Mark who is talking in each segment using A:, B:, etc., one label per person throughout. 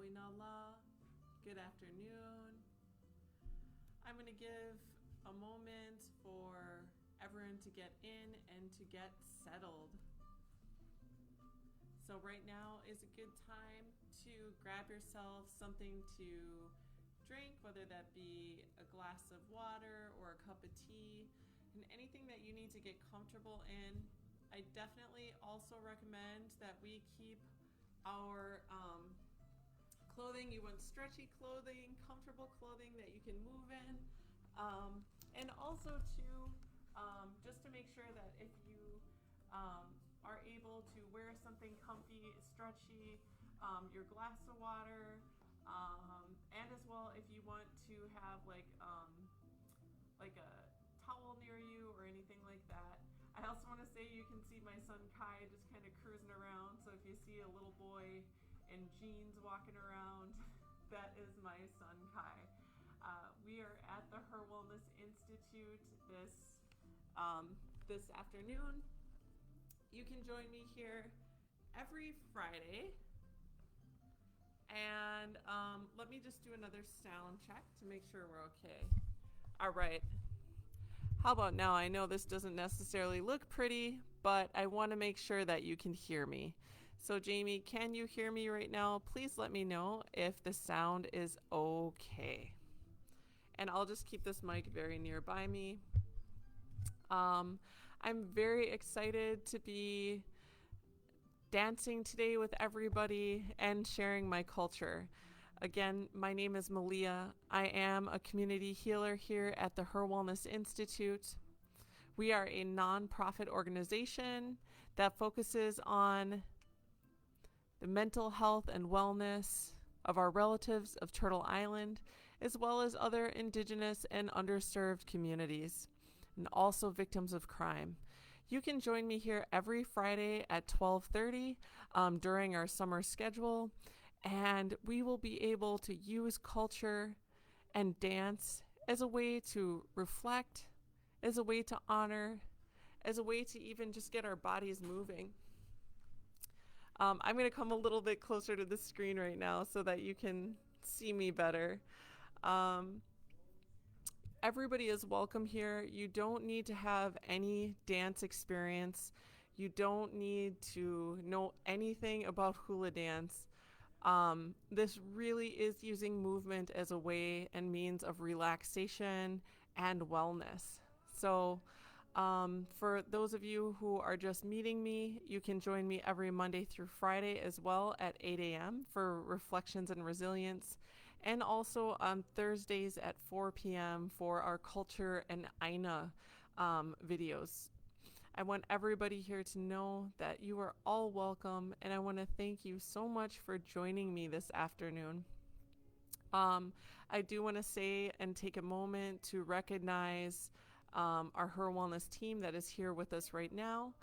A: Loinala. Good afternoon. I'm going to give a moment for everyone to get in and to get settled. So right now is a good time to grab yourself something to drink, whether that be a glass of water or a cup of tea, and anything that you need to get comfortable in. I definitely also recommend that we keep our clothing. You want stretchy clothing, comfortable clothing that you can move in, and also to just to make sure that if you are able to wear something comfy, stretchy, your glass of water, and as well if you want to have like a towel near you or anything like that. I also want to say you can see my son Kai just kind of cruising around. So if you see a little boy in jeans walking around, that is my son Kai. We are at the HIR Wellness Institute this afternoon. You can join me here every Friday. And let me just do another sound check to make sure we're okay. All right. How about now? I know this doesn't necessarily look pretty, but I want to make sure that you can hear me. So Jamie, can you hear me right now? Please let me know if the sound is okay. And I'll just keep this mic very nearby me. I'm very excited to be dancing today with everybody and sharing my culture. Again, my name is Malia. I am a community healer here at the HIR Wellness Institute. We are a nonprofit organization that focuses on the mental health and wellness of our relatives of Turtle Island, as well as other Indigenous and underserved communities, and also victims of crime. You can join me here every Friday at 12:30 during our summer schedule, and we will be able to use culture and dance as a way to reflect, as a way to honor, as a way to even just get our bodies moving. I'm going to come a little bit closer to the screen right now so that you can see me better. Everybody is welcome here. You don't need to have any dance experience. You don't need to know anything about hula dance. This really is using movement as a way and means of relaxation and wellness. So for those of you who are just meeting me, you can join me every Monday through Friday as well at 8 a.m. for Reflections and Resilience, and also on Thursdays at 4 p.m. for our Culture and Aina videos. I want everybody here to know that you are all welcome, and I want to thank you so much for joining me this afternoon. I do want to say and take a moment to recognize our HIR Wellness team that is here with us right now.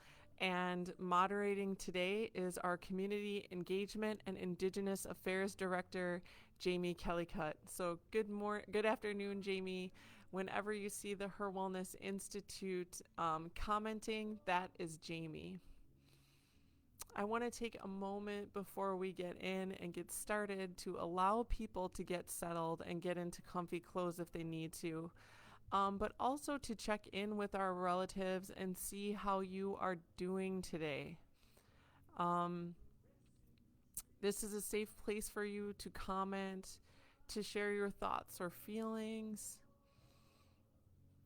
A: And moderating today is our Community Engagement and Indigenous Affairs Director, Jamie Kellycutt. So good afternoon, Jamie. Whenever you see the HIR Wellness Institute commenting, that is Jamie. I want to take a moment before we get in and get started to allow people to get settled and get into comfy clothes if they need to. But also to check in with our relatives and see how you are doing today. This is a safe place for you to comment, to share your thoughts or feelings.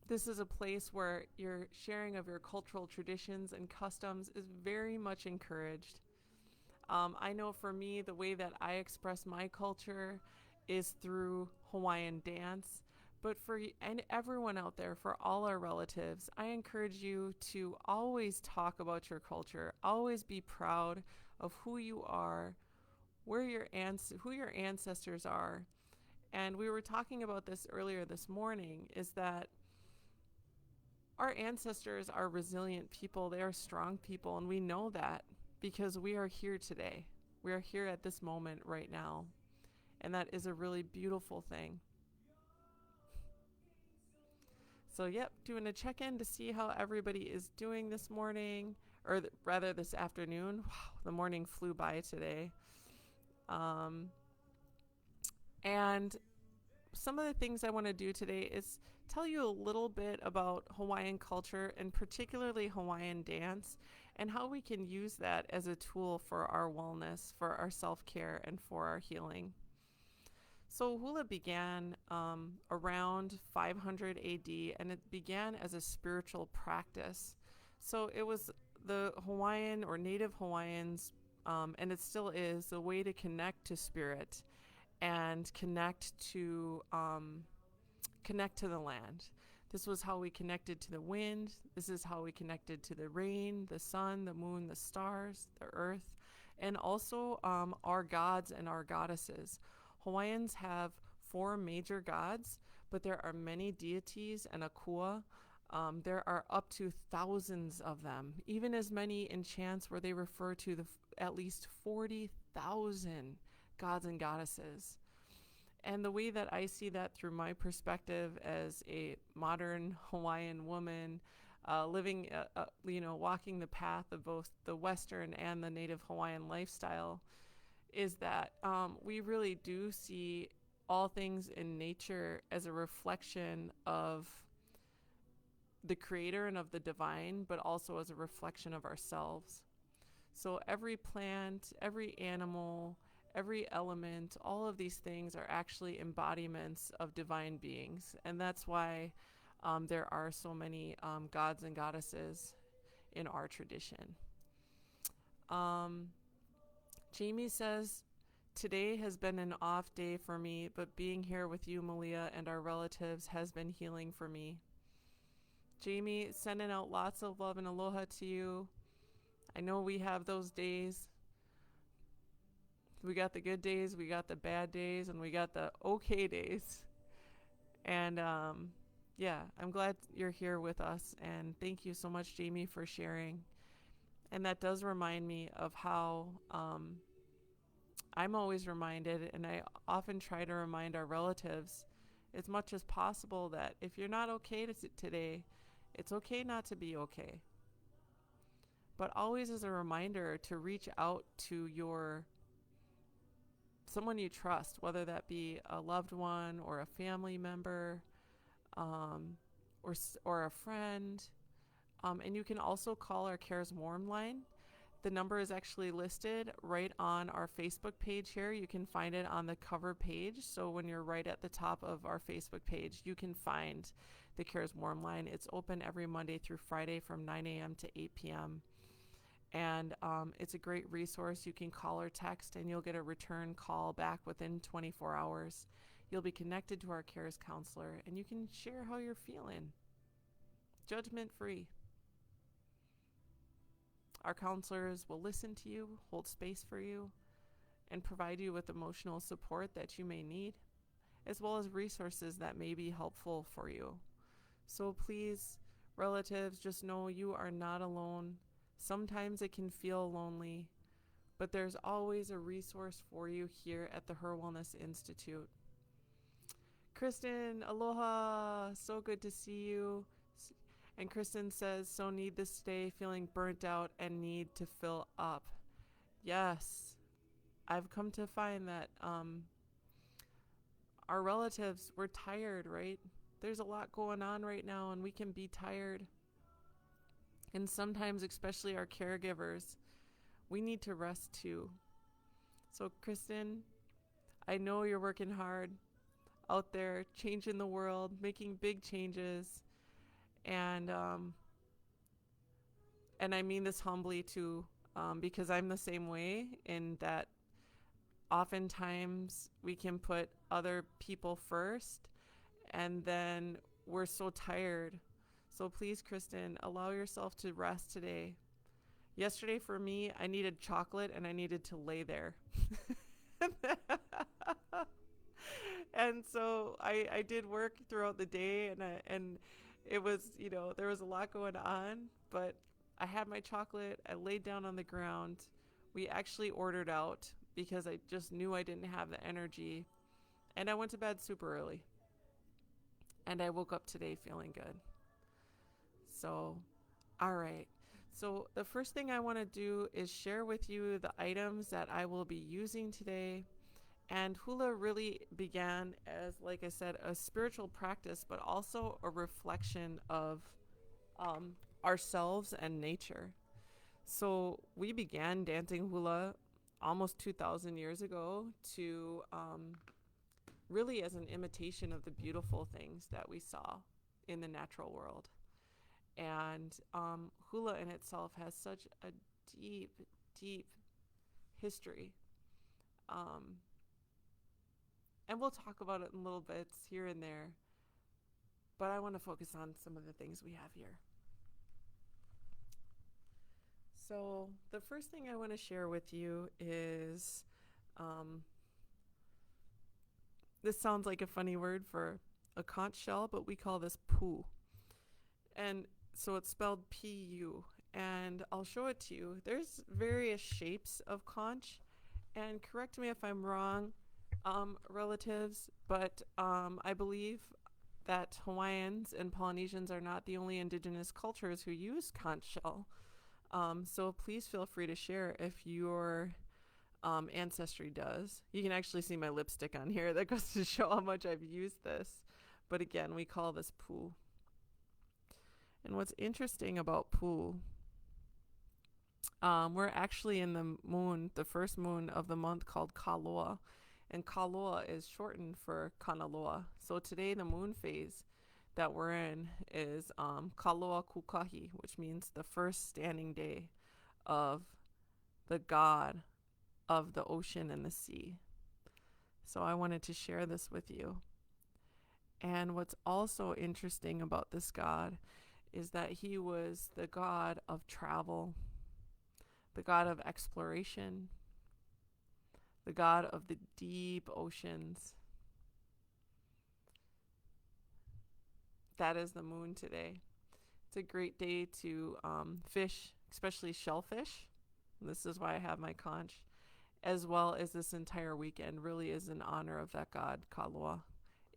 A: This is a place where your sharing of your cultural traditions and customs is very much encouraged. I know for me, the way that I express my culture is through Hawaiian dance. But for everyone out there, for all our relatives, I encourage you to always talk about your culture. Always be proud of who you are, who your ancestors are. And we were talking about this earlier this morning, is that our ancestors are resilient people. They are strong people, and we know that because we are here today. We are here at this moment right now. And that is a really beautiful thing. So, doing a check-in to see how everybody is doing this morning, or rather this afternoon. Wow, the morning flew by today. And some of the things I want to do today is tell you a little bit about Hawaiian culture and particularly Hawaiian dance and how we can use that as a tool for our wellness, for our self-care, and for our healing. So hula began around 500 AD, and it began as a spiritual practice. So it was the Hawaiian or Native Hawaiians, and it still is, a way to connect to spirit and connect to the land. This was how we connected to the wind. This is how we connected to the rain, the sun, the moon, the stars, the earth, and also our gods and our goddesses. Hawaiians have 4 major gods, but there are many deities and akua. There are up to thousands of them, even as many in chants where they refer to at least 40,000 gods and goddesses. And the way that I see that through my perspective as a modern Hawaiian woman, living, walking the path of both the Western and the Native Hawaiian lifestyle, is that we really do see all things in nature as a reflection of the creator and of the divine, but also as a reflection of ourselves. So every plant, every animal, every element, all of these things are actually embodiments of divine beings. And that's why there are so many gods and goddesses in our tradition. Jamie says, today has been an off day for me, but being here with you, Malia, and our relatives has been healing for me. Jamie, sending out lots of love and aloha to you. I know we have those days. We got the good days, we got the bad days, and we got the okay days. And yeah, I'm glad you're here with us. And thank you so much, Jamie, for sharing. And that does remind me of how I'm always reminded, and I often try to remind our relatives as much as possible, that if you're not okay today, it's okay not to be okay. But always as a reminder to reach out to someone you trust, whether that be a loved one or a family member, or a friend. And you can also call our Cares Warm line. The number is actually listed right on our Facebook page here. You can find it on the cover page. So when you're right at the top of our Facebook page, you can find the Cares Warm line. It's open every Monday through Friday from 9 a.m. to 8 p.m. And it's a great resource. You can call or text, and you'll get a return call back within 24 hours. You'll be connected to our Cares counselor, and you can share how you're feeling. Judgment free. Our counselors will listen to you, hold space for you, and provide you with emotional support that you may need, as well as resources that may be helpful for you. So please, relatives, just know you are not alone. Sometimes it can feel lonely, but there's always a resource for you here at the HIR Wellness Institute. Kristen, aloha, so good to see you. And Kristen says, so need this day, feeling burnt out and need to fill up. Yes, I've come to find that our relatives, we're tired, right? There's a lot going on right now, and we can be tired. And sometimes, especially our caregivers, we need to rest too. So Kristen, I know you're working hard out there, changing the world, making big changes. And I mean this humbly too, because I'm the same way, in that oftentimes we can put other people first, and then we're so tired. So please, Kristen, allow yourself to rest today. Yesterday for me, I needed chocolate and I needed to lay there. And so I did work throughout the day, and it was, there was a lot going on, but I had my chocolate. I laid down on the ground. We actually ordered out because I just knew I didn't have the energy. And I went to bed super early. And I woke up today feeling good. So, all right. So the first thing I want to do is share with you the items that I will be using today. And hula really began as, like I said, a spiritual practice, but also a reflection of um, ourselves and nature. So we began dancing hula almost 2,000 years ago to really as an imitation of the beautiful things that we saw in the natural world. And hula in itself has such a deep, deep history. Um, and we'll talk about it in little bits here and there, but I want to focus on some of the things we have here. So, the first thing I want to share with you is um, this sounds like a funny word for a conch shell, but we call this pu. And so it's spelled Pu. And I'll show it to you. There's various shapes of conch. And correct me if I'm wrong, relatives, but I believe that Hawaiians and Polynesians are not the only indigenous cultures who use conch shell. So please feel free to share if your ancestry does. You can actually see my lipstick on here. That goes to show how much I've used this. But again, we call this pu. And what's interesting about pu, we're actually in the moon, the first moon of the month called Kaloa. And Kaloa is shortened for Kanaloa. So today, the moon phase that we're in is Kaloa Kukahi, which means the first standing day of the god of the ocean and the sea. So I wanted to share this with you. And what's also interesting about this god is that he was the god of travel, the god of exploration, the god of the deep oceans. That is the moon today. It's a great day to fish, especially shellfish. This is why I have my conch, as well as this entire weekend really is in honor of that god, Kaloa,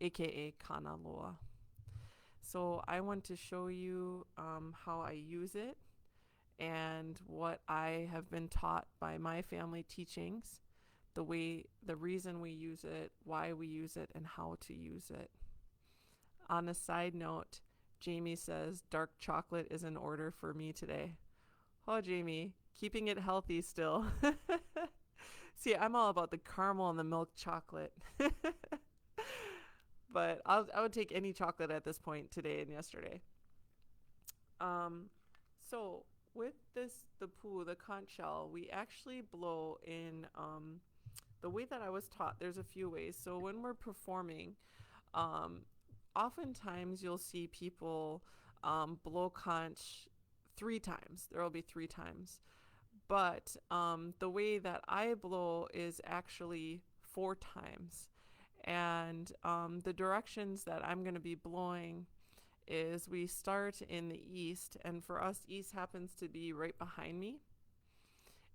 A: aka Kanaloa. So I want to show you how I use it and what I have been taught by my family teachings, the reason we use it, why we use it, and how to use it. On a side note, Jamie says dark chocolate is in order for me today. Oh, Jamie, keeping it healthy still. See, I'm all about the caramel and the milk chocolate. But I would take any chocolate at this point today and yesterday. So with the pu, the conch shell, we actually blow in the way that I was taught. There's a few ways. So when we're performing, um, oftentimes you'll see people blow conch 3 times. There will be 3 times. But the way that I blow is actually 4 times. And the directions that I'm going to be blowing is we start in the east, and for us, east happens to be right behind me.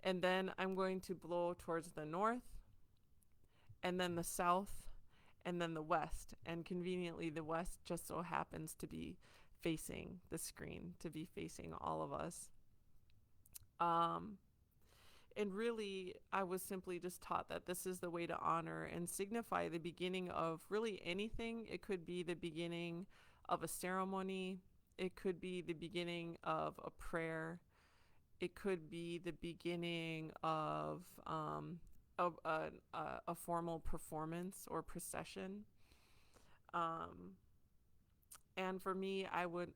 A: And then I'm going to blow towards the north, and then the south, and then the west. And conveniently, the west just so happens to be facing the screen, to be facing all of us. And really, I was simply just taught that this is the way to honor and signify the beginning of really anything. It could be the beginning of a ceremony. It could be the beginning of a prayer. It could be the beginning of a formal performance or procession. And for me,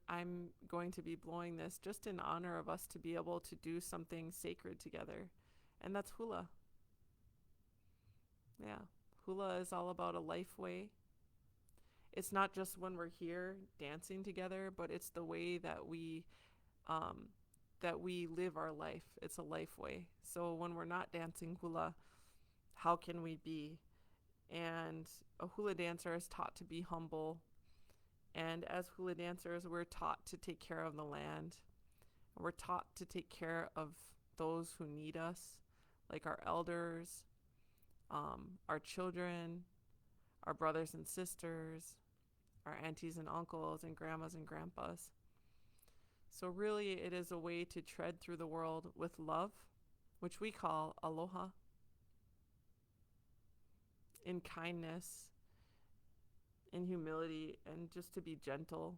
A: I'm going to be blowing this just in honor of us to be able to do something sacred together. And that's hula. Yeah. Hula is all about a life way. It's not just when we're here dancing together, but it's the way that we live our life. It's a life way. So when we're not dancing hula, how can we be? And a hula dancer is taught to be humble. And as hula dancers, we're taught to take care of the land. We're taught to take care of those who need us, like our elders, our children, our brothers and sisters, our aunties and uncles, and grandmas and grandpas. So really, it is a way to tread through the world with love, which we call aloha. in kindness, in humility, and just to be gentle.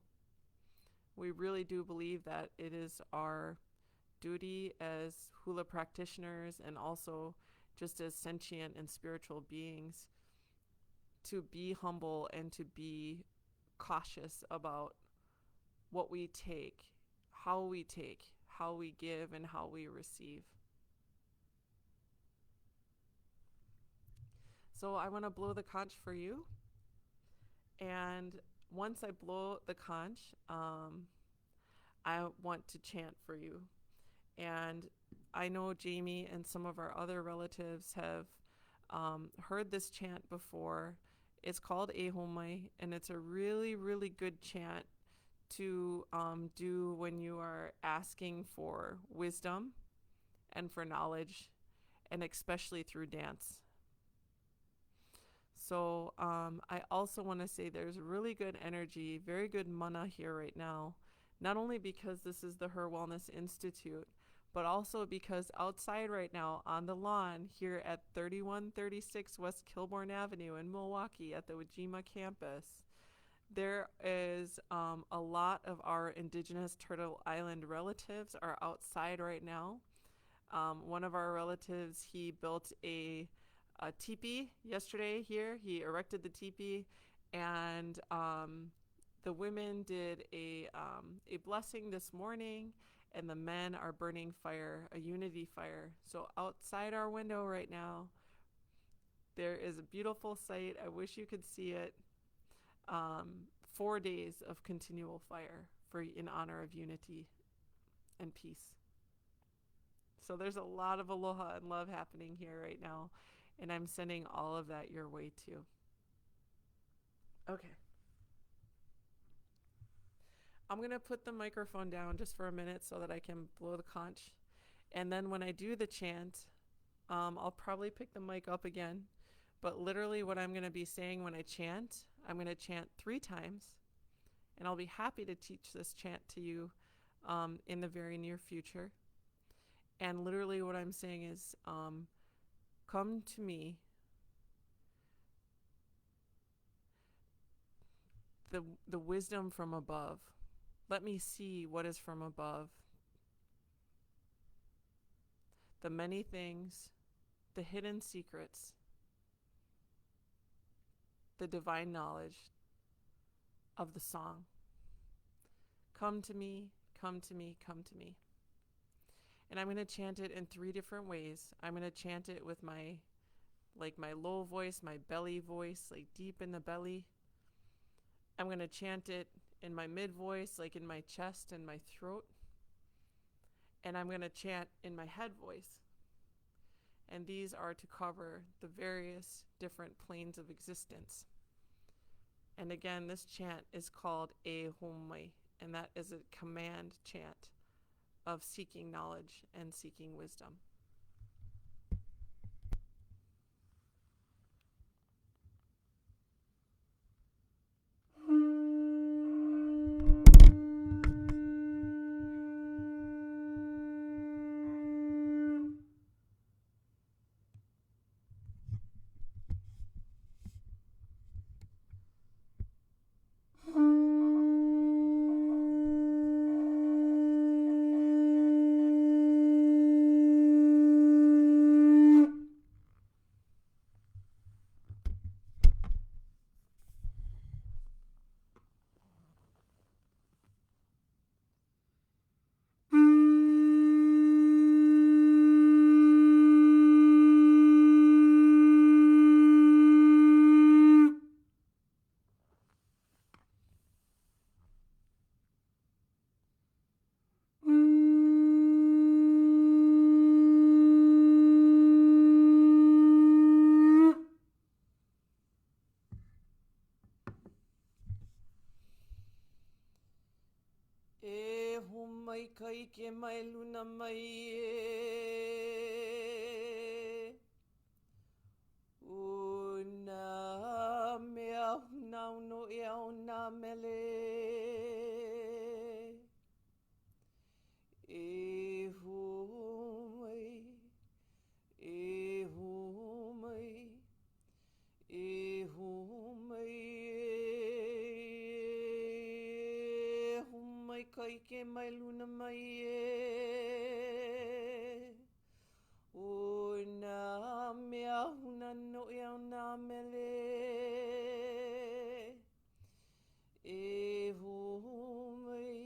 A: We really do believe that it is our duty as hula practitioners and also just as sentient and spiritual beings to be humble and to be cautious about what we take, how we take, how we give, and how we receive. So I want to blow the conch for you. And once I blow the conch, I want to chant for you. And I know Jamie and some of our other relatives have heard this chant before. It's called Ehomai, and it's a really, really good chant to do when you are asking for wisdom and for knowledge, and especially through dance. So I also want to say there's really good energy, very good mana here right now, not only because this is the HIR Wellness Institute, but also because outside right now on the lawn here at 3136 West Kilbourne Avenue in Milwaukee at the Wajima campus, there is a lot of our Indigenous Turtle Island relatives are outside right now. One of our relatives, he built a teepee yesterday here. He erected the teepee, and the women did a blessing this morning, and the men are burning fire, a unity fire. So outside our window right now, there is a beautiful sight. I wish you could see it. 4 days of continual fire in honor of unity and peace. So there's a lot of aloha and love happening here right now, and I'm sending all of that your way too. Okay. I'm going to put the microphone down just for a minute so that I can blow the conch. And then when I do the chant, I'll probably pick the mic up again. But literally what I'm going to be saying when I chant, I'm going to chant 3 times. And I'll be happy to teach this chant to you in the very near future. And literally what I'm saying is, come to me, the wisdom from above. Let me see what is from above. The many things, the hidden secrets, the divine knowledge of the song. Come to me, come to me, come to me. And I'm going to chant it in 3 different ways. I'm going to chant it with my low voice, my belly voice, like deep in the belly. I'm going to chant it in my mid voice, like in my chest and my throat. And I'm going to chant in my head voice. And these are to cover the various different planes of existence. And again, this chant is called Ehomai, and that is a command chant of seeking knowledge and seeking wisdom. Kai ke mai luna mai e una mea nau no e au na mele e humai kai ke mai luna mai e. O nā mea huna no e au nā mele. E ho mai,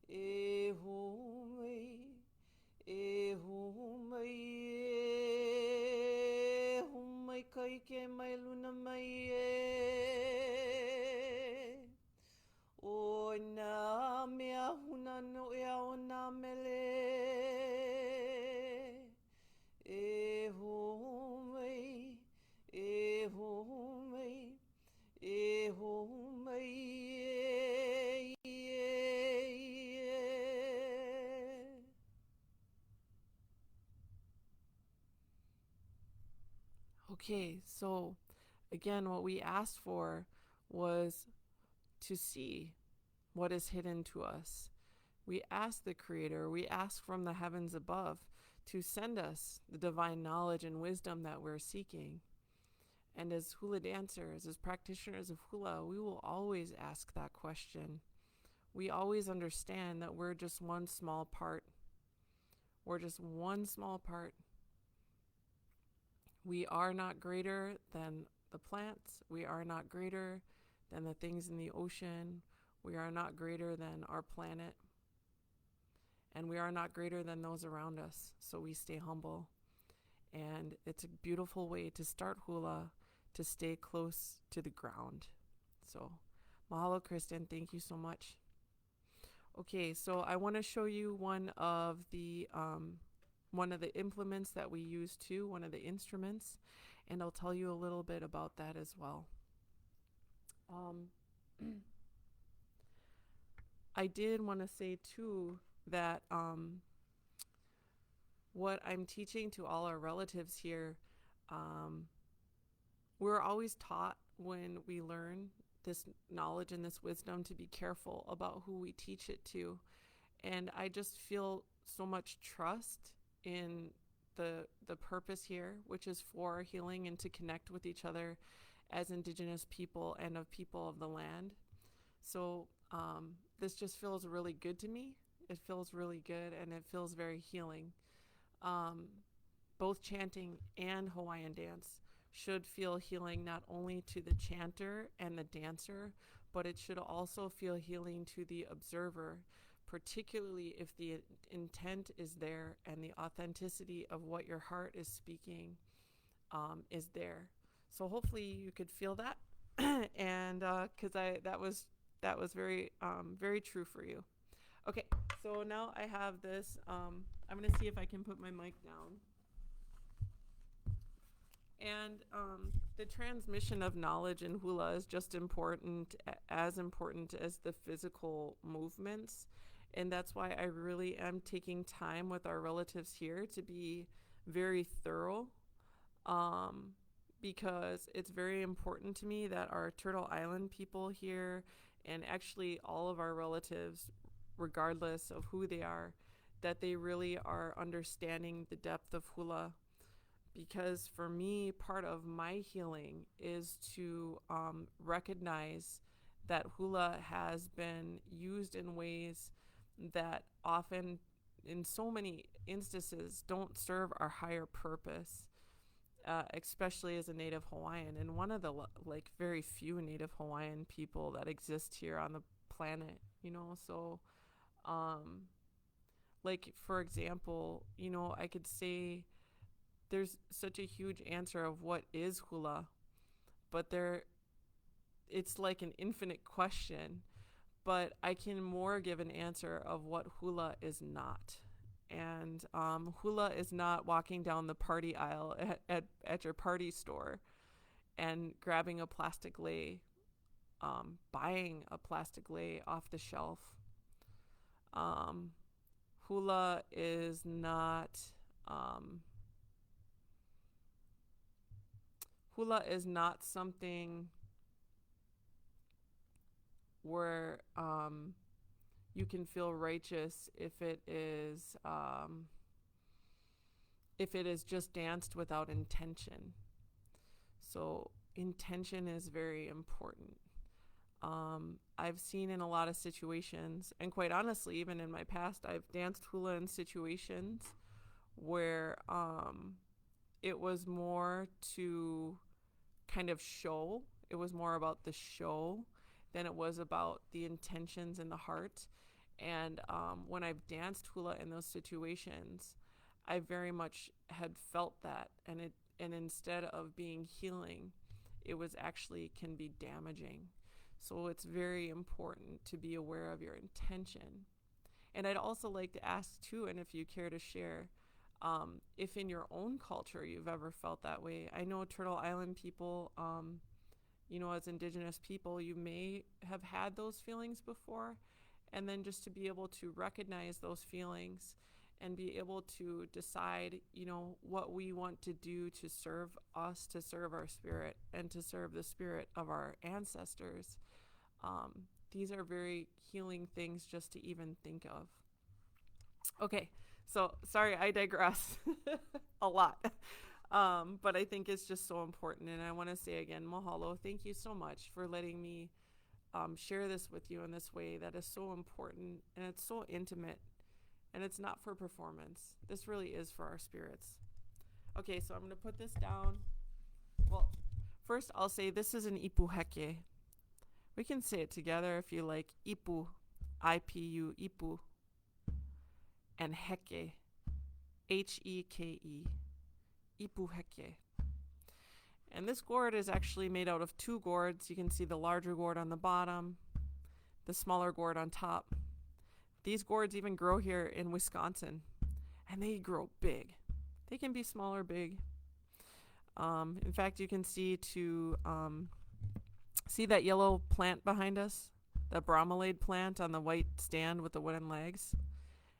A: e ho mai, e ho mai e. Ho mai kai ke mai luna mai e. O nā mea huna no e au nā mele. E ho mai, e ho mai, e ho mai e. Okay, so again, what we asked for was to see what is hidden to us. We ask the Creator, we ask from the heavens above to send us the divine knowledge and wisdom that we're seeking. And as hula dancers, as practitioners of hula, we will always ask that question. We always understand that we're just one small part. We're just one small part. We are not greater than the plants. We are not greater than the things in the ocean. We are not greater than our planet. And we are not greater than those around us. So we stay humble. And it's a beautiful way to start hula, to stay close to the ground. So mahalo, Kristen. Thank you so much. Okay, so I want to show you one of the implements that we use too, one of the instruments, and I'll tell you a little bit about that as well. I did want to say too that what I'm teaching to all our relatives here, we're always taught when we learn this knowledge and this wisdom to be careful about who we teach it to. And I just feel so much trust in the purpose here, which is for healing and to connect with each other as Indigenous people and of people of the land. So this just feels really good to me. It feels really good and it feels very healing. Both chanting and Hawaiian dance should feel healing not only to the chanter and the dancer, but it should also feel healing to the observer, particularly if the intent is there and the authenticity of what your heart is speaking is there. So hopefully you could feel that, and because that was very very true for you. Okay, so now I have this. I'm gonna see if I can put my mic down. And the transmission of knowledge in hula is just as important as the physical movements. And that's why I really am taking time with our relatives here to be very thorough, because it's very important to me that our Turtle Island people here, and actually all of our relatives, regardless of who they are, that they really are understanding the depth of hula. Because for me, part of my healing is to recognize that hula has been used in ways that often, in so many instances, don't serve our higher purpose, especially as a Native Hawaiian, and one of the very few Native Hawaiian people that exist here on the planet, so for example, I could say there's such a huge answer of what is hula, but it's like an infinite question, but I can more give an answer of what hula is not. And hula is not walking down the party aisle at your party store and grabbing a plastic lei, buying a plastic lei off the shelf. Hula is not something where you can feel righteous if it is just danced without intention. So intention is very important. I've seen in a lot of situations, and quite honestly, even in my past, I've danced hula in situations where it was more to kind of show. It was more about the show than it was about the intentions in the heart. And when I've danced hula in those situations, I very much had felt that, and instead of being healing, it was actually can be damaging. So it's very important to be aware of your intention. And I'd also like to ask too, and if you care to share, if in your own culture you've ever felt that way. I know Turtle Island people, as Indigenous people, you may have had those feelings before. And then just to be able to recognize those feelings and be able to decide, what we want to do to serve us, to serve our spirit, and to serve the spirit of our ancestors. These are very healing things just to even think of. Okay, so sorry, I digress a lot. But I think it's just so important. And I want to say again, mahalo. Thank you so much for letting me share this with you in this way that is so important, and it's so intimate, and it's not for performance. This really is for our spirits. Okay, so I'm going to put this down. Well, first I'll say this is an ipu heke. We can say it together if you like. Ipu, I-P-U, ipu, and heke, H-E-K-E, ipu heke. And this gourd is actually made out of two gourds. You can see the larger gourd on the bottom, the smaller gourd on top. These gourds even grow here in Wisconsin, and they grow big. They can be small or big. In fact, you can see that yellow plant behind us, the bromelade plant on the white stand with the wooden legs.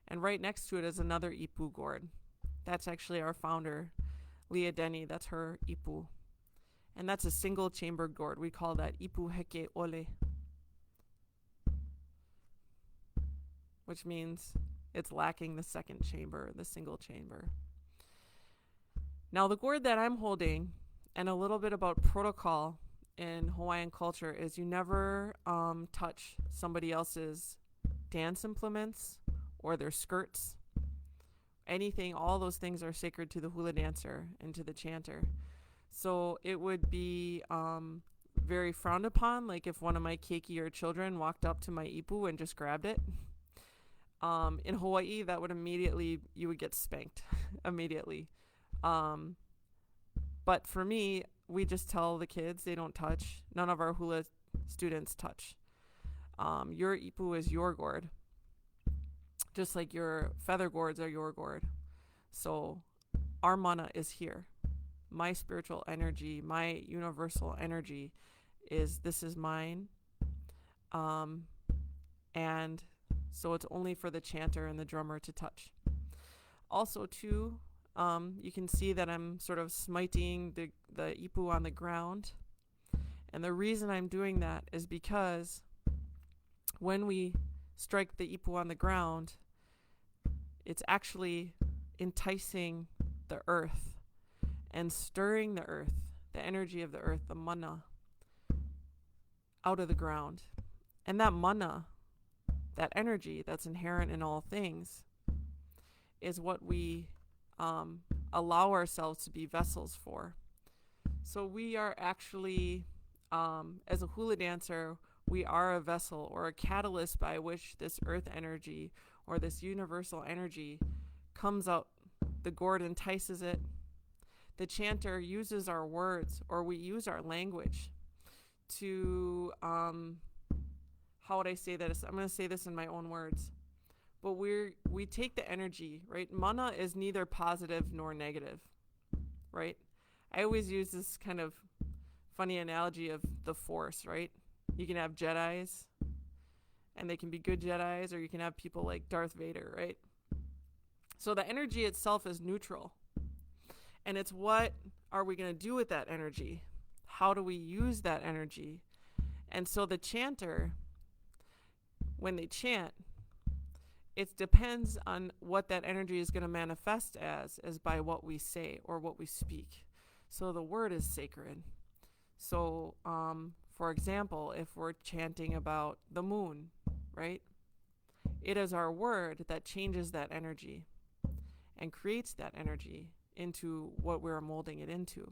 A: And right next to it is another ipu gourd. That's actually our founder, Leah Denny. That's her ipu. And that's a single chambered gourd. We call that ipu heke ole, which means it's lacking the second chamber, the single chamber. Now, the gourd that I'm holding, and a little bit about protocol in Hawaiian culture, is you never touch somebody else's dance implements or their skirts. Anything, all those things are sacred to the hula dancer and to the chanter. So it would be very frowned upon, like if one of my keiki or children walked up to my ipu and just grabbed it. In Hawaii, that would you would get spanked immediately. But for me, we just tell the kids they don't touch. None of our hula students touch. Your ipu is your gourd, just like your feather gourds are your gourd. So our mana is here. My spiritual energy, my universal energy this is mine. And so it's only for the chanter and the drummer to touch. Also, too, you can see that I'm sort of smiting the ipu on the ground. And the reason I'm doing that is because when we strike the ipu on the ground, it's actually enticing the earth and stirring the earth, the energy of the earth, the mana, out of the ground. And that mana, that energy that's inherent in all things, is what we allow ourselves to be vessels for. So we are actually, as a hula dancer, we are a vessel or a catalyst by which this earth energy or this universal energy comes out. The gourd entices it. The chanter uses our words, or we use our language to, how would I say this? I'm going to say this in my own words. But we take the energy, right? Mana is neither positive nor negative, right? I always use this kind of funny analogy of the Force, right? You can have Jedis, and they can be good Jedis, or you can have people like Darth Vader, right? So the energy itself is neutral. And it's what are we going to do with that energy? How do we use that energy? And so the chanter, when they chant, it depends on what that energy is going to manifest as by what we say or what we speak. So the word is sacred. So For example, if we're chanting about the moon, right? It is our word that changes that energy and creates that energy into what we're molding it into.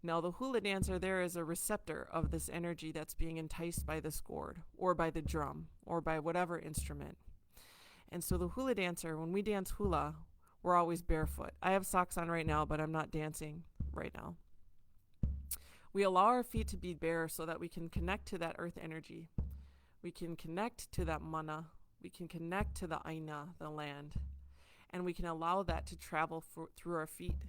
A: Now, the hula dancer there is a receptor of this energy that's being enticed by this gourd or by the drum or by whatever instrument. And so the hula dancer, when we dance hula, we're always barefoot. I have socks on right now, but I'm not dancing right now. We allow our feet to be bare so that we can connect to that earth energy. We can connect to that mana. We can connect to the aina, the land. And we can allow that to travel through our feet.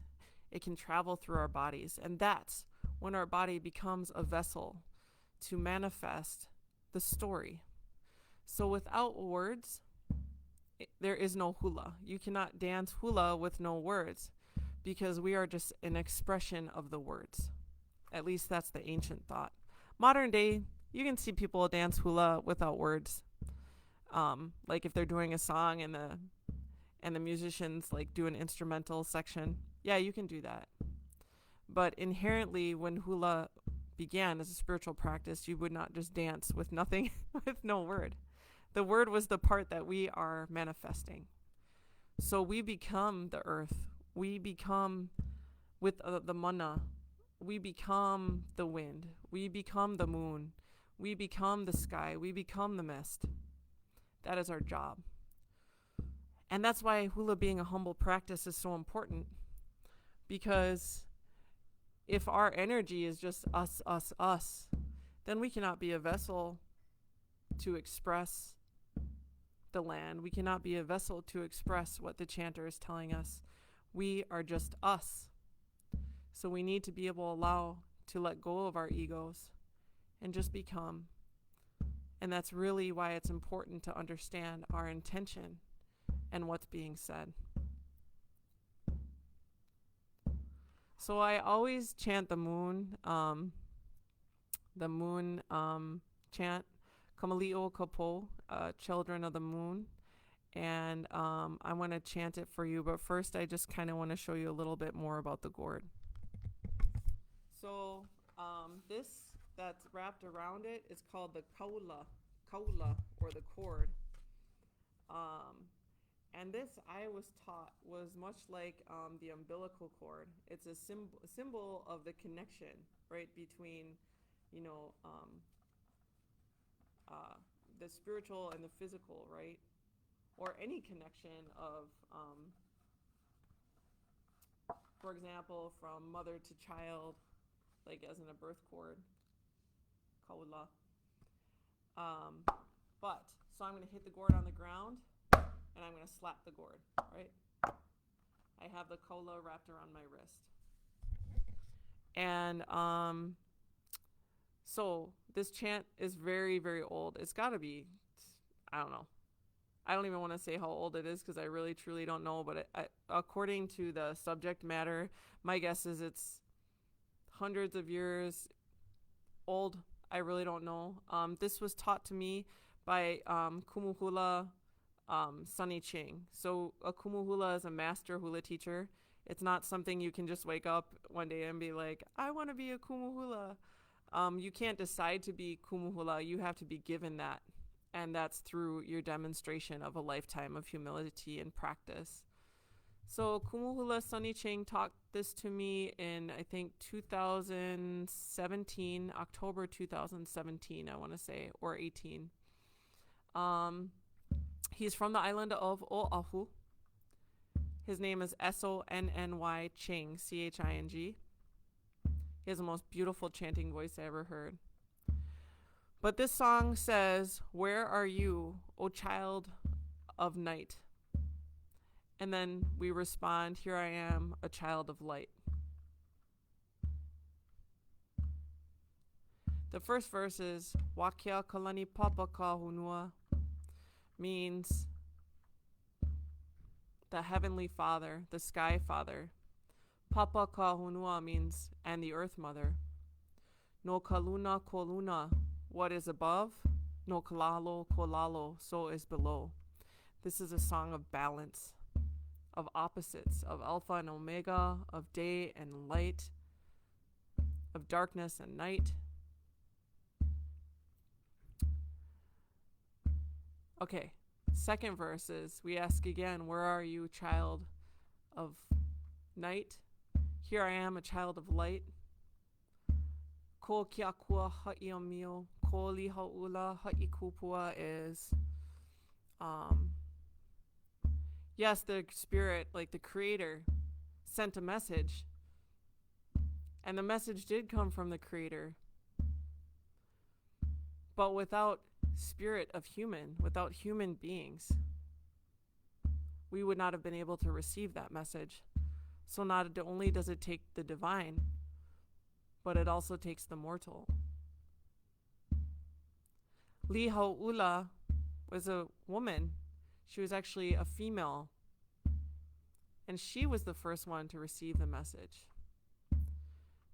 A: It can travel through our bodies. And that's when our body becomes a vessel to manifest the story. So without words, there is no hula. You cannot dance hula with no words because we are just an expression of the words. At least that's the ancient thought. Modern day, you can see people dance hula without words. Like if they're doing a song and the musicians like do an instrumental section, yeah, you can do that. But inherently, when hula began as a spiritual practice, you would not just dance with nothing, with no word. The word was the part that we are manifesting. So we become the earth. We become with the mana. We become the wind. We become the moon. We become the sky. We become the mist. That is our job. And that's why hula being a humble practice is so important. Because if our energy is just us, us, us, then we cannot be a vessel to express the land. We cannot be a vessel to express what the chanter is telling us. We are just us. So we need to be able to allow to let go of our egos and just become. And that's really why it's important to understand our intention and what's being said. So I always chant the moon chant, Kamali'o Kapo, children of the moon. And I want to chant it for you, but first I just kind of want to show you a little bit more about the gourd. So this that's wrapped around it is called the kaula, or the cord. And this, I was taught, was much like the umbilical cord. It's a symbol of the connection, right, between, the spiritual and the physical, right? Or any connection of, for example, from mother to child, like as in a birth cord, kaula. So I'm going to hit the gourd on the ground, and I'm going to slap the gourd, right? I have the kaula wrapped around my wrist. And so this chant is very, very old. It's got to be, I don't know. I don't even want to say how old it is because I really, truly don't know. But according to the subject matter, my guess is it's hundreds of years old. I really don't know. This was taught to me by Kumuhula Sunny Ching. So a Kumuhula is a master hula teacher. It's not something you can just wake up one day and be like, I want to be a Kumuhula. You can't decide to be Kumuhula. You have to be given that. And that's through your demonstration of a lifetime of humility and practice. So Kumuhula Sunny Ching taught this to me in, I think, 2017, October 2017, I want to say, or 18. He's from the island of Oahu. His name is Sonny Ching, Ching. He has the most beautiful chanting voice I ever heard. But this song says, "Where are you, O child of night?" And then we respond, "Here I am, a child of light." The first verse is, "Wakia kalani papa ka hunua," means the heavenly father, the sky father. Papa ka hunua means, and the earth mother. No kaluna koluna, what is above. No kalalo kolalo, so is below. This is a song of balance, of opposites, of alpha and omega, of day and light, of darkness and night. Okay, second verse is we ask again, where are you, child of night? Here I am, a child of light. Ko kia kua ha'i o mio, ko li ha'ula ha'i kupua is, yes, the spirit, like the creator, sent a message. And the message did come from the creator. But without spirit of human, without human beings, we would not have been able to receive that message. So not only does it take the divine, but it also takes the mortal. Li Ha'ula was a woman. She was actually a female. And she was the first one to receive the message.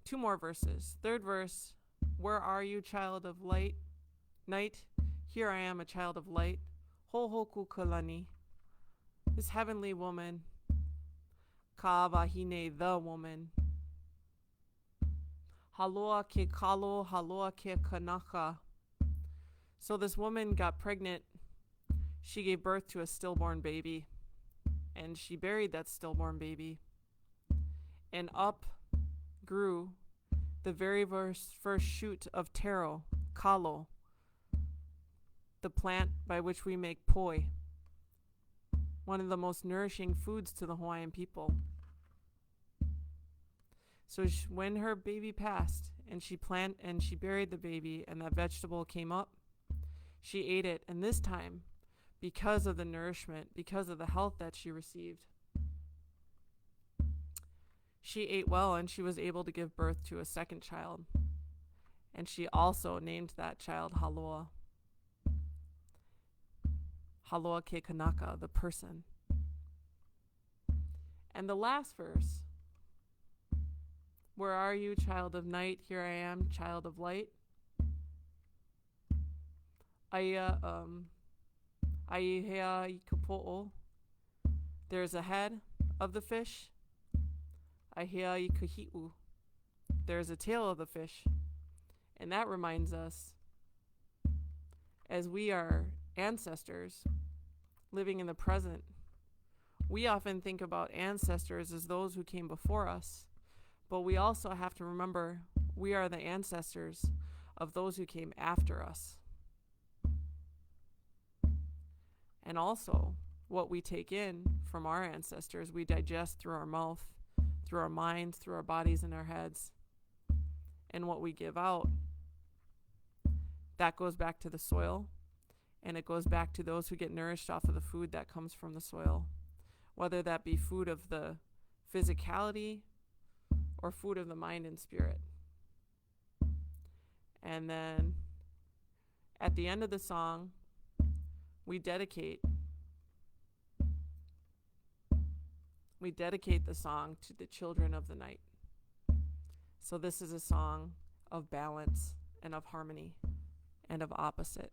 A: 2 more verses. Third verse, where are you, child of light? Night, here I am, a child of light. Hohoku kalani, this heavenly woman. Ka'awahine, the woman. Haloa ke kalo, haloa ke kanaka. So this woman got pregnant. She gave birth to a stillborn baby. And she buried that stillborn baby. And up grew the very first shoot of taro, kalo, the plant by which we make poi, one of the most nourishing foods to the Hawaiian people. So when her baby passed and she buried the baby and that vegetable came up, she ate it. And this time, because of the nourishment, because of the health that she received, she ate well and she was able to give birth to a second child. And she also named that child Haloa. Haloa ke kanaka, the person. And the last verse, where are you, child of night? Here I am, child of light. Aia hea I kapo'o. There's a head of the fish. Aihea I kahi'u. There's a tail of the fish. And that reminds us, as we are ancestors living in the present, we often think about ancestors as those who came before us. But we also have to remember we are the ancestors of those who came after us. And also, what we take in from our ancestors, we digest through our mouth, through our minds, through our bodies and our heads. And what we give out, that goes back to the soil, and it goes back to those who get nourished off of the food that comes from the soil, whether that be food of the physicality or food of the mind and spirit. And then at the end of the song, we dedicate the song to the children of the night. So this is a song of balance and of harmony and of opposite.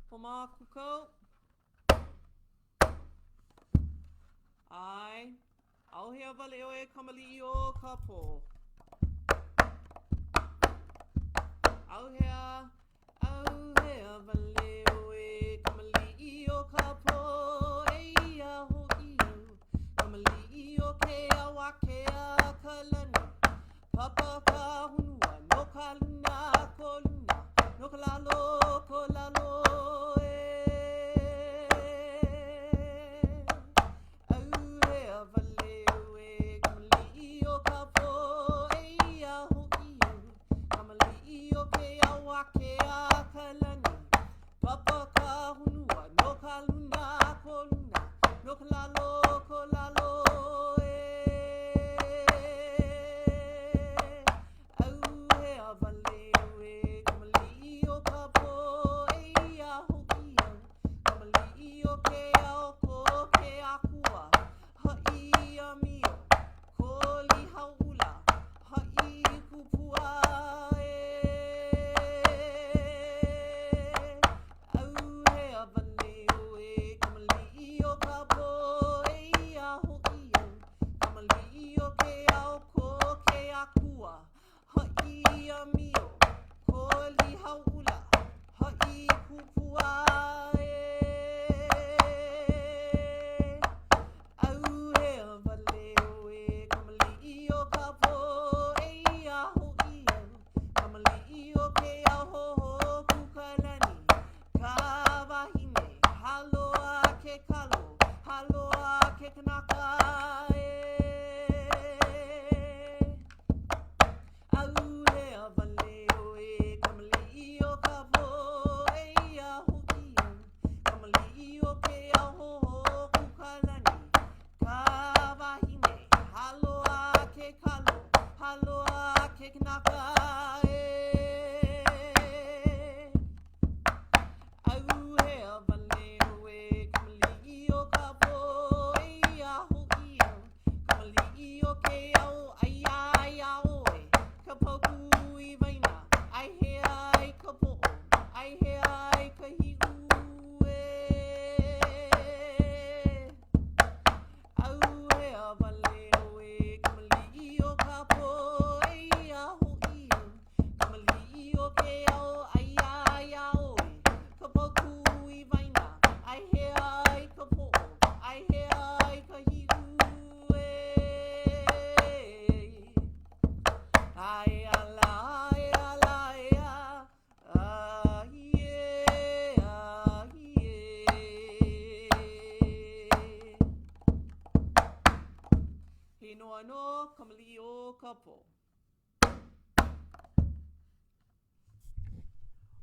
A: Poma kuko. I'll hear Valeo Kamalio Kapo. I'll hear Valeo Kamalio Kapo. Eya ho iyo. Kamalio Kea Wakea Kalani. Papa Kahunwa no Kaluna Koluna. No Kalalo Kolalo.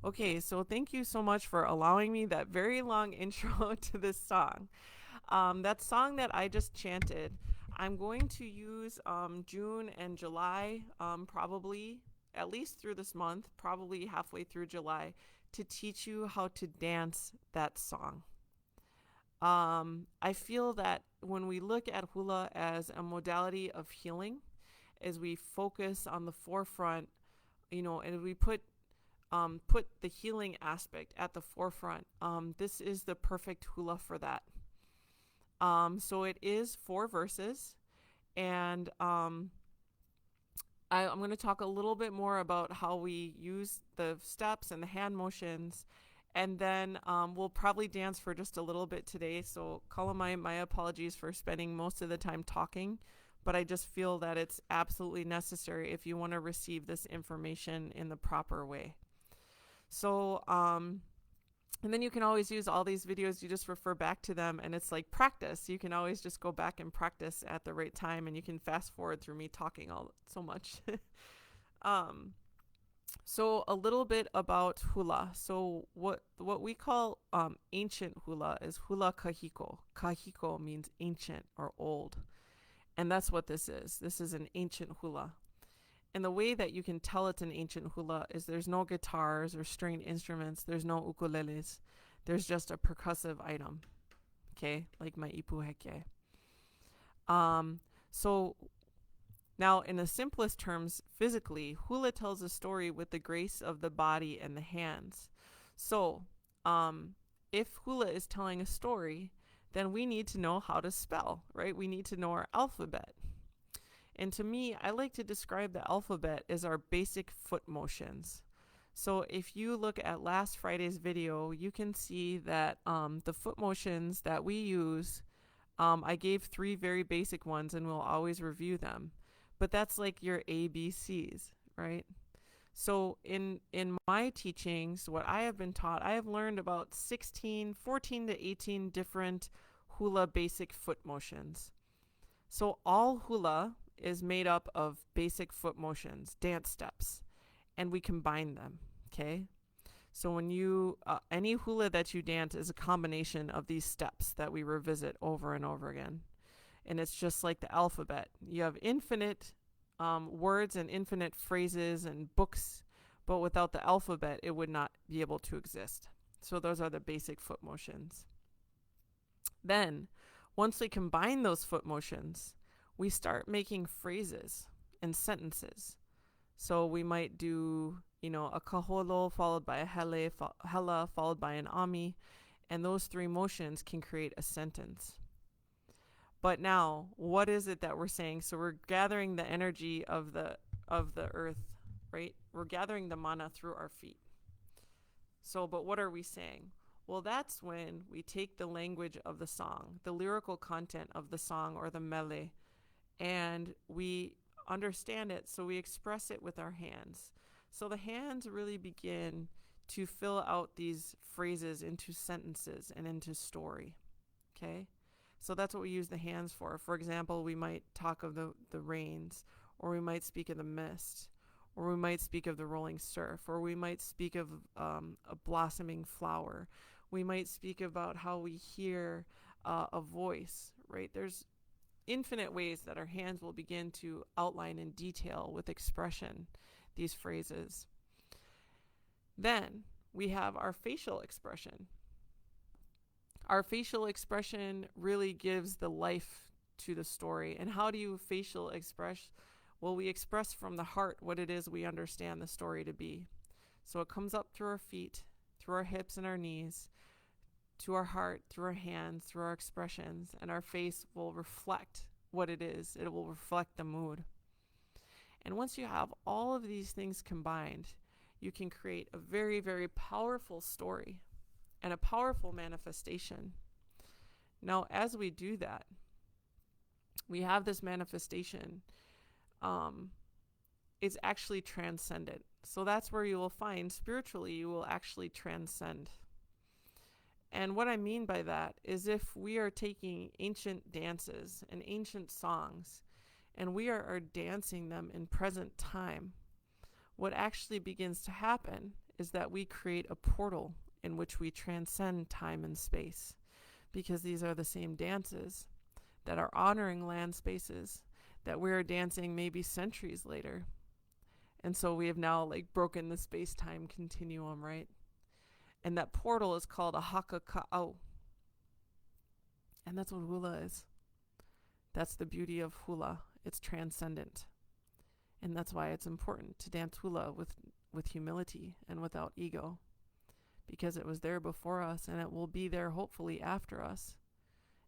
A: Okay, so thank you so much for allowing me that very long intro to this song. That song that I just chanted, I'm going to use June and July, probably at least through this month, probably halfway through July, to teach you how to dance that song. I feel that when we look at hula as a modality of healing, as we focus on the forefront, and we put the healing aspect at the forefront, this is the perfect hula for that. So it is 4 verses, and I'm going to talk a little bit more about how we use the steps and the hand motions, and then we'll probably dance for just a little bit today. So, Kalamai, my apologies for spending most of the time talking, but I just feel that it's absolutely necessary if you want to receive this information in the proper way. So, and then you can always use all these videos, you just refer back to them, and it's like practice. You can always just go back and practice at the right time, and you can fast forward through me talking all so much. So a little bit about hula. So what we call ancient hula is hula kahiko. Kahiko means ancient or old, and that's what this is. This is an ancient hula. And the way that you can tell it's an ancient hula is there's no guitars or stringed instruments, there's no ukuleles, there's just a percussive item, okay, like my ipu heke. So now, in the simplest terms, physically, hula tells a story with the grace of the body and the hands. So, if hula is telling a story, then we need to know how to spell, right? We need to know our alphabet. And to me, I like to describe the alphabet as our basic foot motions. So if you look at last Friday's video, you can see that the foot motions that we use, I gave 3 very basic ones, and we'll always review them. But that's like your ABCs, right? So in my teachings, what I have been taught, I have learned about 14 to 18 different hula basic foot motions. So all hula is made up of basic foot motions, dance steps, and we combine them, okay? So when you, any hula that you dance is a combination of these steps that we revisit over and over again. And it's just like the alphabet. You have infinite words and infinite phrases and books, but without the alphabet, it would not be able to exist. So those are the basic foot motions. Then, once we combine those foot motions, we start making phrases and sentences. So we might do, a kaholo followed by a hela followed by an ami, and those 3 motions can create a sentence. But now, what is it that we're saying? So we're gathering the energy of the earth, right? We're gathering the mana through our feet. So, but what are we saying? Well, that's when we take the language of the song, the lyrical content of the song or the mele, and we understand it, so we express it with our hands. So the hands really begin to fill out these phrases into sentences and into story, okay? So that's what we use the hands for. For example, we might talk of the rains, or we might speak of the mist, or we might speak of the rolling surf, or we might speak of a blossoming flower. We might speak about how we hear a voice, right? There's infinite ways that our hands will begin to outline in detail with expression these phrases. Then we have our facial expression. Our facial expression really gives the life to the story. And how do you facial express? Well, we express from the heart what it is we understand the story to be. So it comes up through our feet, through our hips and our knees, to our heart, through our hands, through our expressions, and our face will reflect what it is. It will reflect the mood. And once you have all of these things combined, you can create a very, very powerful story and a powerful manifestation. Now, as we do that, we have this manifestation. It's actually transcendent. So that's where you will find spiritually, you will actually transcend. And what I mean by that is if we are taking ancient dances and ancient songs and we are dancing them in present time, what actually begins to happen is that we create a portal in which we transcend time and space, because these are the same dances that are honoring land spaces that we're dancing maybe centuries later. And so we have now like broken the space-time continuum, right? And that portal is called a hakaka'au. And that's what hula is. That's the beauty of hula. It's transcendent. And that's why it's important to dance hula with humility and without ego. Because it was there before us and it will be there hopefully after us.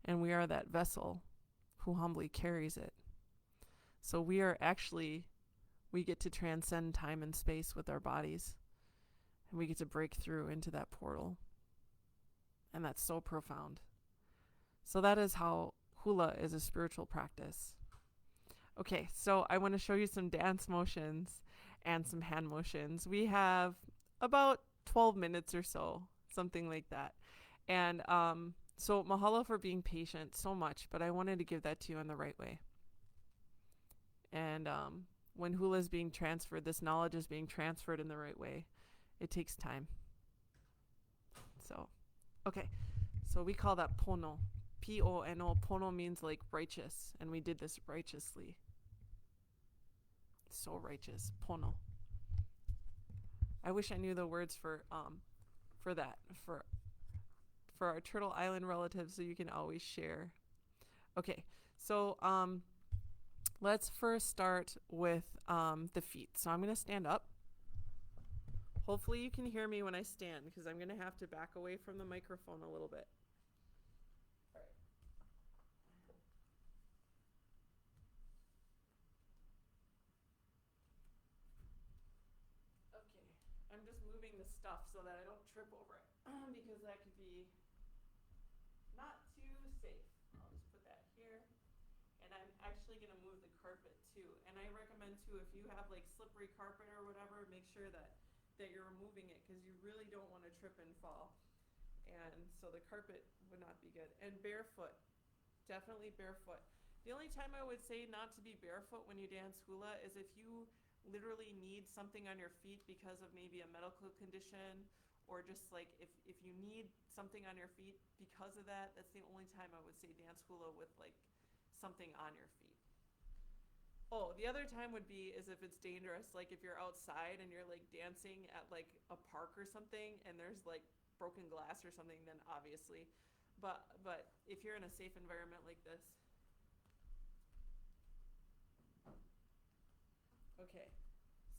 A: And we are that vessel who humbly carries it. So we get to transcend time and space with our bodies. And we get to break through into that portal. And that's so profound. So that is how hula is a spiritual practice. Okay, so I want to show you some dance motions and some hand motions. We have about 12 minutes or so, something like that. And so mahalo for being patient so much, but I wanted to give that to you in the right way. And when hula is being transferred, this knowledge is being transferred in the right way. It takes time. So, okay. So we call that pono. P-O-N-O. Pono means like righteous, and we did this righteously. So righteous. Pono. I wish I knew the words for that for our Turtle Island relatives, so you can always share. Okay, so let's first start with the feet. So I'm gonna stand up. Hopefully you can hear me when I stand, because I'm gonna have to back away from the microphone a little bit. I'm just moving the stuff so that I don't trip over it, because that could be not too safe. I'll just put that here. And I'm actually going to move the carpet too. And I recommend too, if you have like slippery carpet or whatever, make sure that you're removing it, because you really don't want to trip and fall. And so the carpet would not be good. And barefoot, definitely barefoot. The only time I would say not to be barefoot when you dance hula is if you literally need something on your feet because of maybe a medical condition, or just like if you need something on your feet because of that, that's the only time I would say dance hula with like something on your feet. Oh, the other time would be is if it's dangerous, like if you're outside and you're like dancing at like a park or something and there's like broken glass or something, then obviously. But if you're in a safe environment like this. Okay,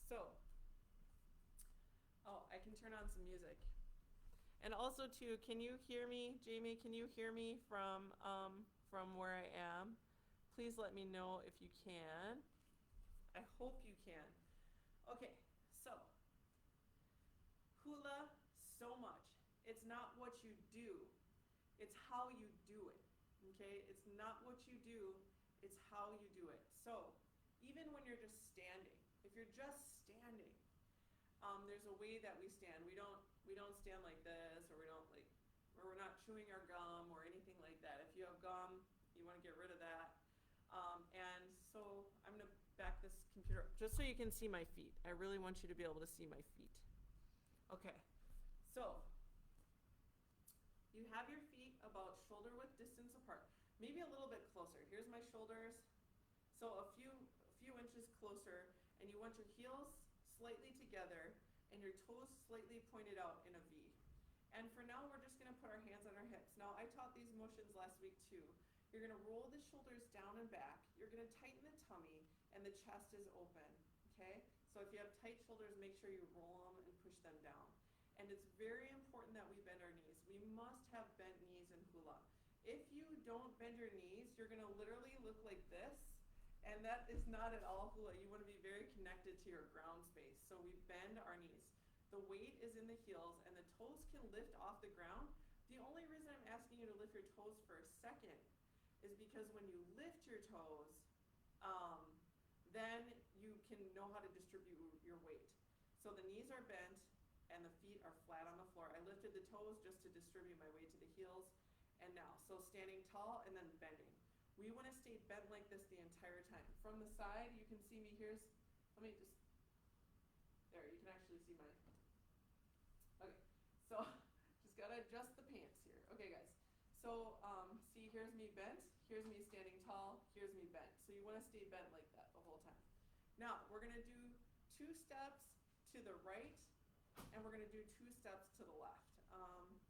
A: so, I can turn on some music. And also too, can you hear me, Jamie? Can you hear me from where I am? Please let me know if you can. I hope you can. Okay, so, hula, so much. It's not what you do, it's how you do it, okay? It's not what you do, it's how you do it. So, even when you're just standing, if you're just standing, there's a way that we stand. We don't stand like this, or we're not chewing our gum or anything like that. If you have gum, you want to get rid of that. And so I'm gonna back this computer up just so you can see my feet. I really want you to be able to see my feet. Okay, so you have your feet about shoulder width distance apart, maybe a little bit closer. Here's my shoulders. So a few inches closer, and you want your heels slightly together and your toes slightly pointed out in a V. And for now, we're just going to put our hands on our hips. Now, I taught these motions last week too. You're going to roll the shoulders down and back. You're going to tighten the tummy, and the chest is open, okay? So if you have tight shoulders, make sure you roll them and push them down. And it's very important that we bend our knees. We must have bent knees in hula. If you don't bend your knees, you're going to literally look like this. And that is not at all hula. You want to be very connected to your ground space. So we bend our knees. The weight is in the heels, and the toes can lift off the ground. The only reason I'm asking you to lift your toes for a second is because when you lift your toes, then you can know how to distribute your weight. So the knees are bent, and the feet are flat on the floor. I lifted the toes just to distribute my weight to the heels. And now, so standing tall and then bending. We want to stay bent like this the entire time. From the side, you can see me. There, you can actually see my, okay, so just gotta adjust the pants here. Okay, guys, so see, here's me bent, here's me standing tall, here's me bent. So you want to stay bent like that the whole time. Now, we're gonna do 2 steps to the right, and we're gonna do 2 steps to the left.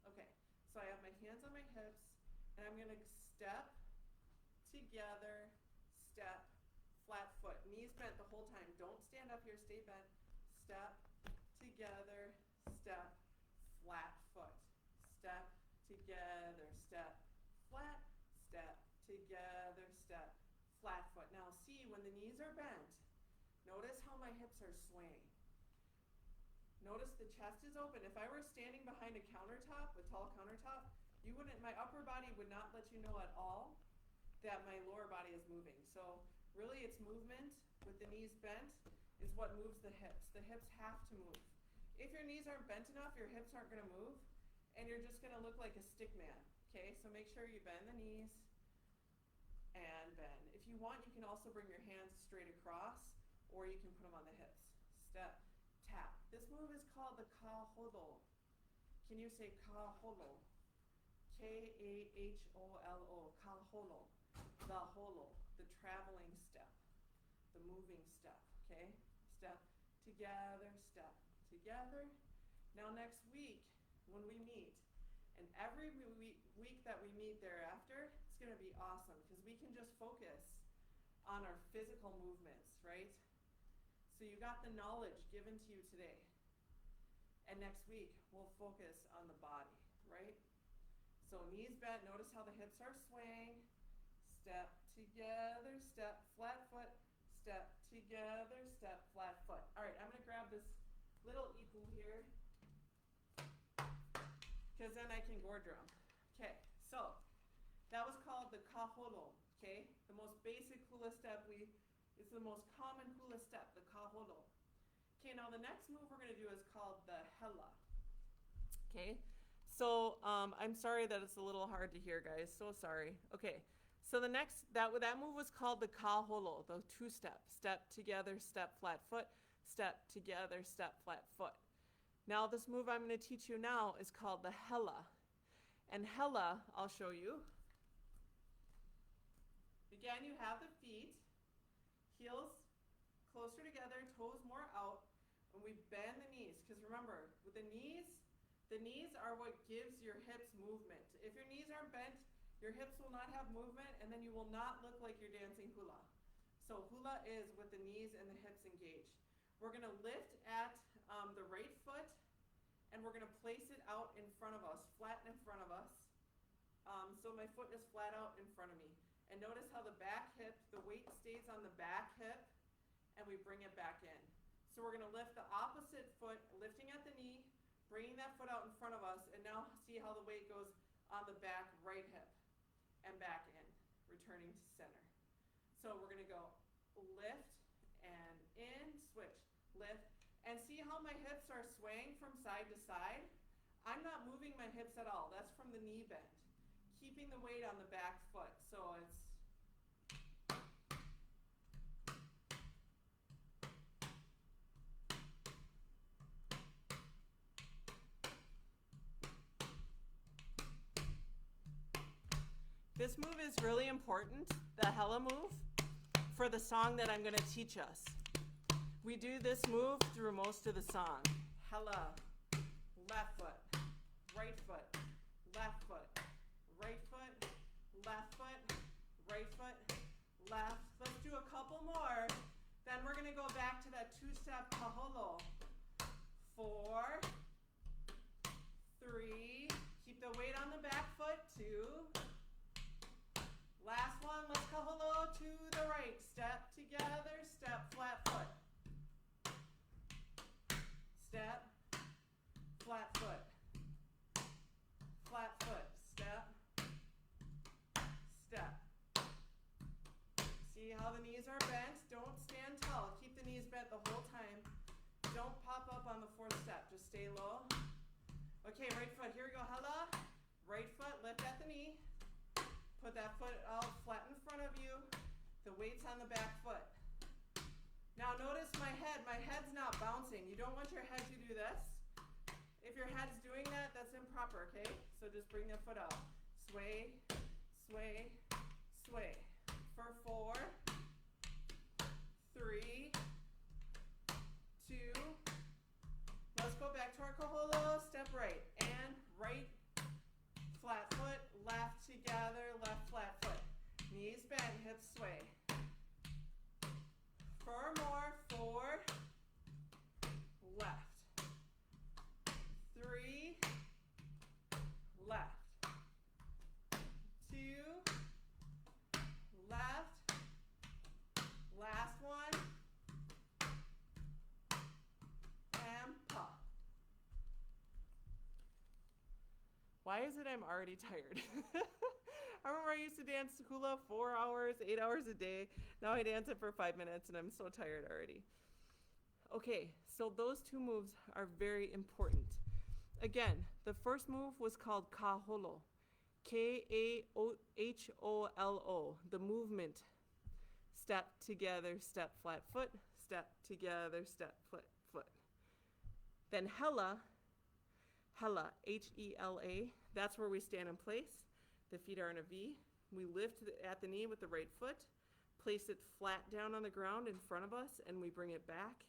A: Okay, so I have my hands on my hips, and I'm gonna step, together, step, flat foot, knees bent the whole time. Don't stand up here, stay bent. Step, together, step, flat foot. Step, together, step, flat, step, together, step, flat foot. Now see, when the knees are bent, notice how my hips are swaying. Notice the chest is open. If I were standing behind a countertop, a tall countertop, my upper body would not let you know at all that my lower body is moving. So really it's movement with the knees bent is what moves the hips. The hips have to move. If your knees aren't bent enough, your hips aren't gonna move, and you're just gonna look like a stick man, okay? So make sure you bend the knees and bend. If you want, you can also bring your hands straight across, or you can put them on the hips. Step, tap. This move is called the kaholo. Can you say kaholo? K-A-H-O-L-O, kaholo. The holo, the traveling step, the moving step, okay? Step, together, step, together. Now next week, when we meet, and every week that we meet thereafter, it's gonna be awesome, because we can just focus on our physical movements, right? So you got the knowledge given to you today. And next week, we'll focus on the body, right? So knees bent, notice how the hips are swaying. Step, together, step, flat foot, step, together, step, flat foot. All right, I'm gonna grab this little ipu here, because then I can gore drum. Okay, so that was called the kaholo, okay? The most basic hula step, it's the most common hula step, the kaholo. Okay, now the next move we're gonna do is called the hela. Okay, so I'm sorry that it's a little hard to hear, guys, so sorry. Okay, so the next, that move was called the kaholo, the 2-step. Step together, step, flat foot, step together, step, flat foot. Now this move I'm gonna teach you now is called the hela. And hela, I'll show you. Again, you have the feet, heels closer together, toes more out, and we bend the knees. Because remember, with the knees are what gives your hips movement. If your knees aren't bent, your hips will not have movement, and then you will not look like you're dancing hula. So hula is with the knees and the hips engaged. We're gonna lift at the right foot, and we're gonna place it out in front of us, flat in front of us. So my foot is flat out in front of me. And notice how the back hip, the weight stays on the back hip, and we bring it back in. So we're gonna lift the opposite foot, lifting at the knee, bringing that foot out in front of us, and now see how the weight goes on the back right hip, and back in, returning to center. So we're gonna go lift and in, switch, lift, and see how my hips are swaying from side to side? I'm not moving my hips at all. That's from the knee bend. Keeping the weight on the back foot. So it's this move is really important, the hela move, for the song that I'm going to teach us. We do this move through most of the song. Hela, left foot, right foot, left foot, right foot, left foot, right foot, left. Let's do a couple more. Then we're going to go back to that 2-step kaholo. 4, 3, keep the weight on the back foot, 2. Last one, let's kaholo to the right. Step together, step, flat foot. Step, flat foot. Flat foot, step, step. See how the knees are bent? Don't stand tall. Keep the knees bent the whole time. Don't pop up on the 4th step. Just stay low. Okay, right foot. Here we go. Hela. Right foot. Lift at the knee. Put that foot out flat in front of you. The weight's on the back foot. Now notice my head's not bouncing. You don't want your head to do this. If your head's doing that, that's improper, okay? So just bring the foot out. Sway, sway, sway. For 4, 3, 2. Let's go back to our kaholo. Step right. And right, flat foot, left together, left flat foot. Knees bent, hips sway. 4 more. 4, left. 3, left. 2, left. Last one. And pop. Why is it I'm already tired? I remember I used to dance hula 4 hours, 8 hours a day. Now I dance it for 5 minutes and I'm so tired already. Okay, so those 2 moves are very important. Again, the first move was called kaholo. K-A-H-O-L-O, the movement. Step together, step flat foot, step together, step flat foot. Then hela, H-E-L-A, that's where we stand in place. The feet are in a V. We lift at the knee with the right foot, place it flat down on the ground in front of us, and we bring it back.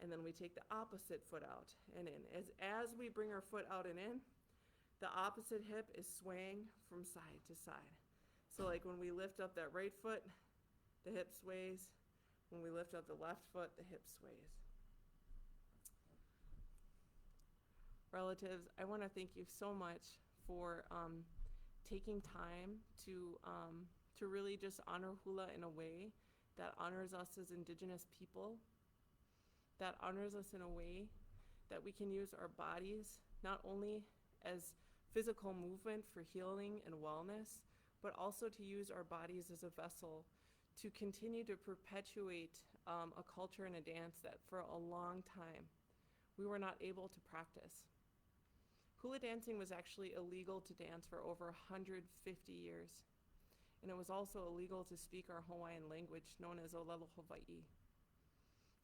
A: And then we take the opposite foot out and in. As we bring our foot out and in, the opposite hip is swaying from side to side. So like when we lift up that right foot, the hip sways. When we lift up the left foot, the hip sways. Relatives, I want to thank you so much for taking time to really just honor hula in a way that honors us as Indigenous people, that honors us in a way that we can use our bodies not only as physical movement for healing and wellness, but also to use our bodies as a vessel to continue to perpetuate a culture and a dance that for a long time we were not able to practice. Hula dancing was actually illegal to dance for over 150 years. And it was also illegal to speak our Hawaiian language, known as Olelo Hawaii.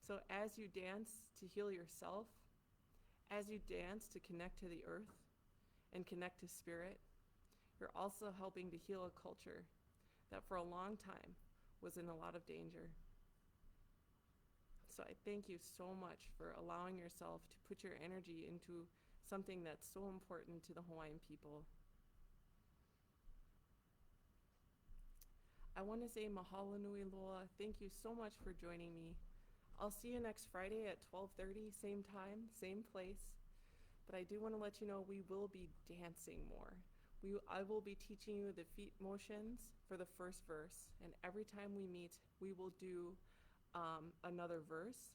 A: So as you dance to heal yourself, as you dance to connect to the earth and connect to spirit, you're also helping to heal a culture that for a long time was in a lot of danger. So I thank you so much for allowing yourself to put your energy into something that's so important to the Hawaiian people. I want to say mahalo nui loa. Thank you so much for joining me. I'll see you next Friday at 12:30, same time, same place. But I do want to let you know we will be dancing more. I will be teaching you the feet motions for the first verse, and every time we meet, we will do another verse.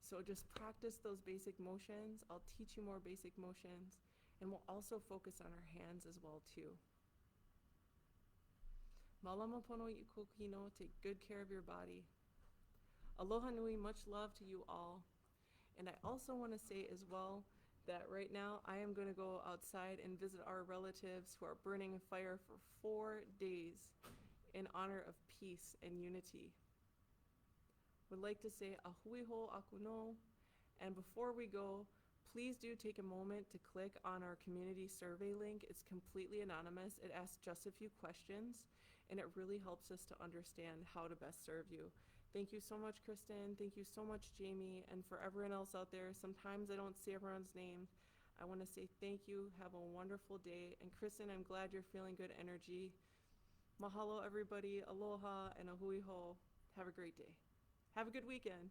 A: So just practice those basic motions. I'll teach you more basic motions, and we'll also focus on our hands as well too. Malama pono i kokino, take good care of your body. Aloha nui, much love to you all. And I also want to say as well that right now I am going to go outside and visit our relatives who are burning a fire for 4 days in honor of peace and unity. Would like to say ahuiho akuno, and before we go, please do take a moment to click on our community survey link. It's completely anonymous. It asks just a few questions, and it really helps us to understand how to best serve you. Thank you so much, Kristen. Thank you so much, Jamie, and for everyone else out there. Sometimes I don't see everyone's name. I want to say thank you. Have a wonderful day. And Kristen, I'm glad you're feeling good energy. Mahalo, everybody. Aloha and ahuiho. Have a great day. Have a good weekend.